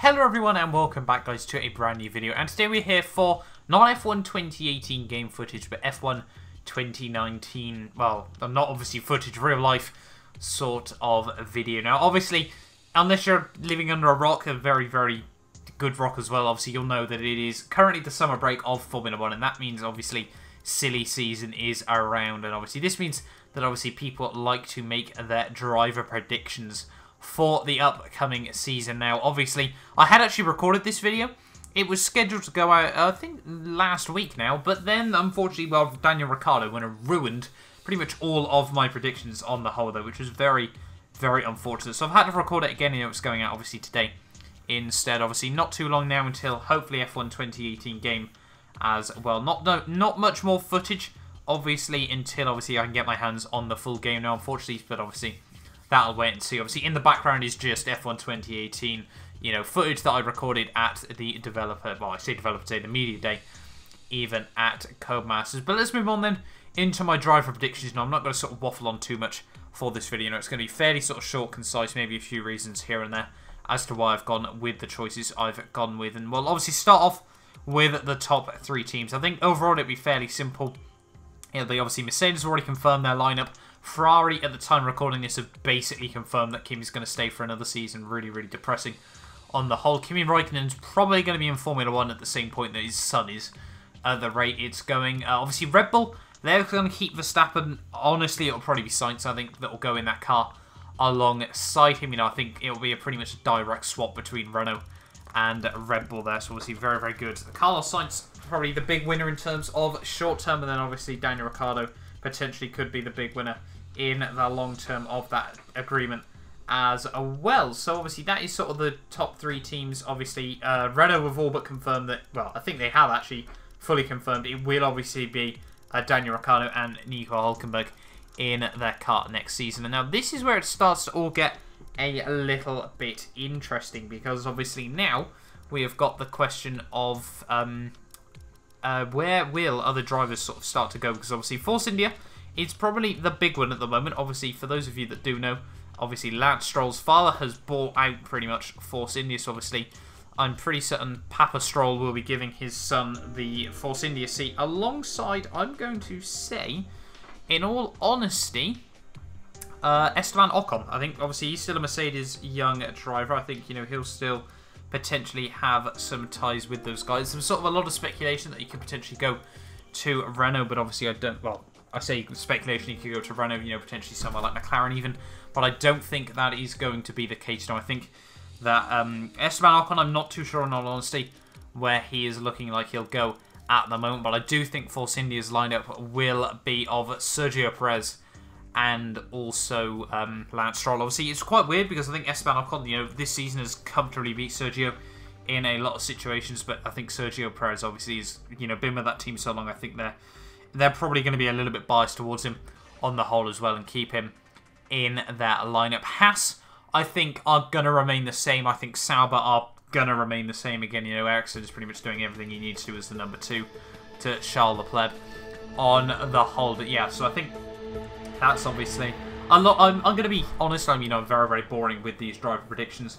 Hello everyone and welcome back guys to a brand new video, and today we're here for not F1 2018 game footage but F1 2019, well not obviously footage, real life sort of video. Now obviously unless you're living under a rock, a very good rock as well, obviously you'll know that it is currently the summer break of Formula 1, and that means obviously silly season is around, and obviously this means that obviously people like to make their driver predictions for the upcoming season. Now obviously I had actually recorded this video. It was scheduled to go out I think last week now, but then unfortunately, well, Daniel Ricciardo went and ruined pretty much all of my predictions on the whole though, which was very unfortunate. So I've had to record it again, and it's going out obviously today instead. Obviously not too long now until hopefully F1 2018 game as well. Not much more footage obviously until obviously I can get my hands on the full game now, unfortunately, but obviously that'll wait and see. Obviously in the background is just F1 2018, you know, footage that I recorded at the developer, well I say developer day, the media day, even at Codemasters. But let's move on then into my driver predictions. Now I'm not going to sort of waffle on too much for this video. You know, it's going to be fairly sort of short, concise, maybe a few reasons here and there as to why I've gone with the choices I've gone with. And we'll obviously start off with the top three teams. I think overall it'll be fairly simple. It'll be obviously Mercedes have already confirmed their lineup. Ferrari, at the time of recording this, have basically confirmed that Kimi's going to stay for another season. Really depressing on the whole. Kimi Räikkönen's probably going to be in Formula 1 at the same point that his son is at the rate it's going. Obviously, Red Bull, they're going to keep Verstappen. Honestly, it'll probably be Sainz, I think, that will go in that car alongside him. You know, I think it'll be a pretty much direct swap between Renault and Red Bull there. So, obviously, very good. Carlos Sainz, probably the big winner in terms of short term, and then obviously Daniel Ricciardo potentially could be the big winner in the long term of that agreement as well. So obviously that is sort of the top three teams. Obviously Renault have all but confirmed that, well I think they have actually fully confirmed it will obviously be Daniel Ricciardo and Nico Hülkenberg in their car next season. And now this is where it starts to all get a little bit interesting, because obviously now we have got the question of where will other drivers sort of start to go, because obviously Force India, it's probably the big one at the moment. Obviously, for those of you that do know, obviously Lance Stroll's father has bought out pretty much Force India. So obviously, I'm pretty certain Papa Stroll will be giving his son the Force India seat alongside, I'm going to say, in all honesty, Esteban Ocon. I think obviously he's still a Mercedes young driver. I think, you know, he'll still potentially have some ties with those guys. There's sort of a lot of speculation that he could potentially go to Renault, but obviously I don't, well, I say speculation, he could go to Renault, you know, potentially somewhere like McLaren even, but I don't think that is going to be the case. Now, I think that Esteban Ocon, I'm not too sure in all honesty where he is looking like he'll go at the moment, but I do think Force India's lineup will be of Sergio Perez and also Lance Stroll. Obviously, it's quite weird because I think Esteban Ocon, you know, this season has comfortably beat Sergio in a lot of situations, but I think Sergio Perez obviously has, you know, been with that team so long. I think they're probably going to be a little bit biased towards him on the whole as well and keep him in that lineup. Haas, I think, are going to remain the same. I think Sauber are going to remain the same. Again, you know, Ericsson is pretty much doing everything he needs to as the number 2 to Charles Leclerc on the whole. But yeah, so I think that's obviously a lot. I'm going to be honest, I'm, you know, very boring with these driver predictions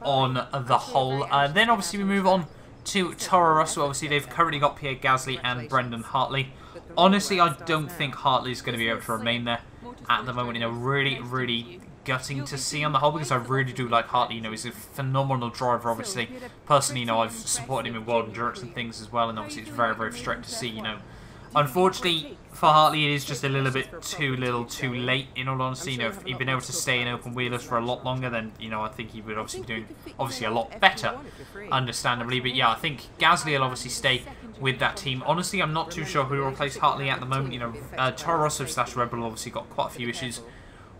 on the whole. Then obviously we move on to Toro Rosso. Obviously they've currently got Pierre Gasly and Brendan Hartley. Honestly, I don't think Hartley's going to be able to remain there at the moment. You know, really gutting to see on the whole, because I really do like Hartley. You know, he's a phenomenal driver, obviously. Personally, you know, I've supported him in World Endurance and things as well, and obviously it's very frustrating to see, you know. Unfortunately, for Hartley, it is just a little bit too little too late, in all honesty. You know, if he'd been able to stay in open wheelers for a lot longer, then, you know, I think he would obviously be doing, obviously, a lot better, understandably. But yeah, I think Gasly will obviously stay with that team. Honestly, I'm not too sure who will replace Hartley at the moment. You know, Toro Rosso / Red Bull obviously got quite a few issues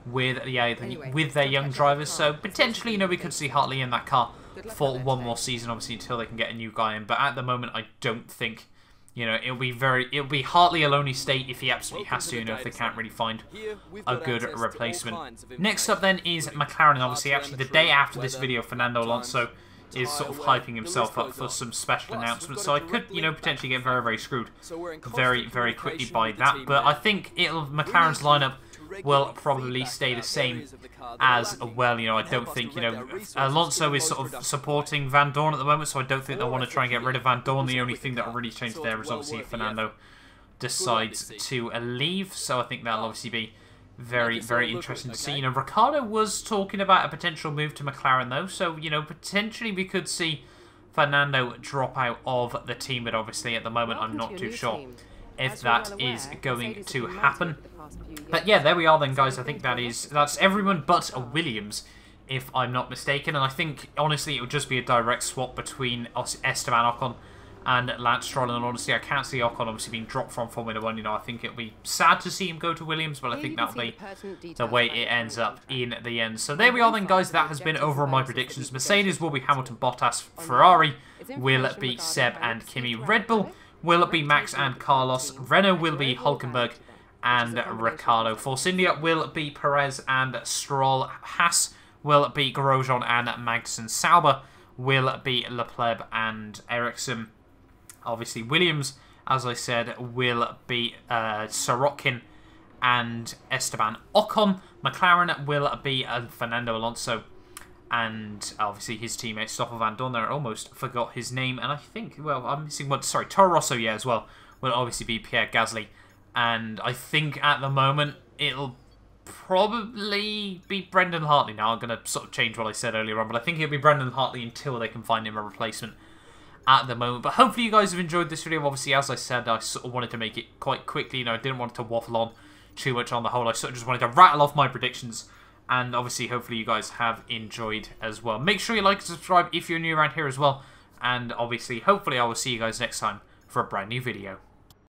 with their young drivers. So potentially, you know, we could see Hartley in that car for one more season, obviously, until they can get a new guy in. But at the moment, I don't think, you know, it'll be Hartley will only stay if he absolutely has to, you know, if they can't really find a good replacement. Next up then is McLaren. Obviously, actually the day after this video, Fernando Alonso is sort of hyping himself up for some special announcements, so I could, you know, potentially get very screwed very quickly by that. But I think McLaren's lineup will probably stay the same as well. You know, I don't think, you know, Alonso is sort of supporting Van Dorn at the moment, so I don't think they'll want to try and get rid of Van Dorn. The only thing that will really change there is obviously if Fernando decides to leave, so I think that'll obviously be very, very interesting to see. You know, Ricciardo was talking about a potential move to McLaren though, so, you know, potentially we could see Fernando drop out of the team, but obviously at the moment I'm not too sure if that is going to happen. But yeah, there we are then, guys. I think that's everyone but a Williams, if I'm not mistaken. And I think, honestly, it would just be a direct swap between Esteban Ocon and Lance Stroll. And honestly, I can't see Ocon obviously being dropped from Formula 1. You know, I think it'll be sad to see him go to Williams, but I think that'll be the way it ends up in the end. So there we are then, guys. That has been overall my predictions. Mercedes will be Hamilton, Bottas. Ferrari will be Seb and Kimi. Red Bull will be Max and Carlos. Renault will be Hulkenberg and Ricciardo. Force India will be Perez and Stroll. Haas will be Grosjean and Magnussen. Sauber will be Leclerc and Ericsson. Obviously, Williams, as I said, will be Sorokin and Esteban Ocon. McLaren will be Fernando Alonso. And obviously his teammate Stoffel Van Dorn there. I almost forgot his name. And I think, well, I'm missing one. Sorry, Toro Rosso, yeah, as well. Will obviously be Pierre Gasly. And I think at the moment it'll probably be Brendan Hartley. Now I'm going to sort of change what I said earlier on. But I think it'll be Brendan Hartley until they can find him a replacement at the moment. But hopefully you guys have enjoyed this video. Obviously, as I said, I sort of wanted to make it quite quickly. You know, I didn't want it to waffle on too much on the whole. I sort of just wanted to rattle off my predictions. And obviously, hopefully you guys have enjoyed as well. Make sure you like and subscribe if you're new around here as well. And obviously, hopefully I will see you guys next time for a brand new video.